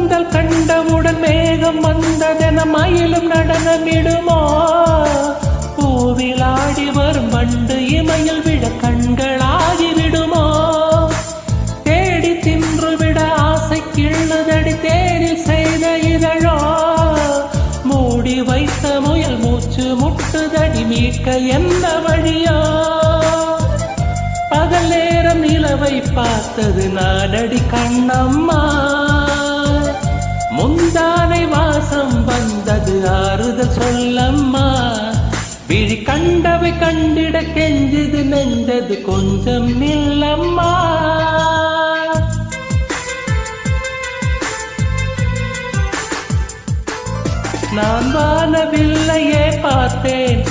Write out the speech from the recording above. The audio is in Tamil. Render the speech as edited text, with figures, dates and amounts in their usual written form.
பந்தல் கண்டவுடன் மேகம் வந்ததென மயிலும் நடனமிடுமோ? பூவில் ஆடி வரும் வண்டு இமையில் விட கண்களாகி விடுமோ? தேடி தின்று விட ஆசை கிள்ளுதடி தேனில் செய்த இதழோ? மூடி வைத்த முயல் மூச்சு முட்டுதடி மீட்க என்ன வழியோ? பகல் நேரம் நிலவை பார்த்தது நானடி கண்ணம்மா, முந்தானை வாசம் வந்தது ஆறுதல் சொல்லம்மா. விழி கண்டவை கண்டிட கெஞ்சது நெஞ்சது கொஞ்சம் நில்லம்மா. நான் வானவில்லையே பார்த்தேன்,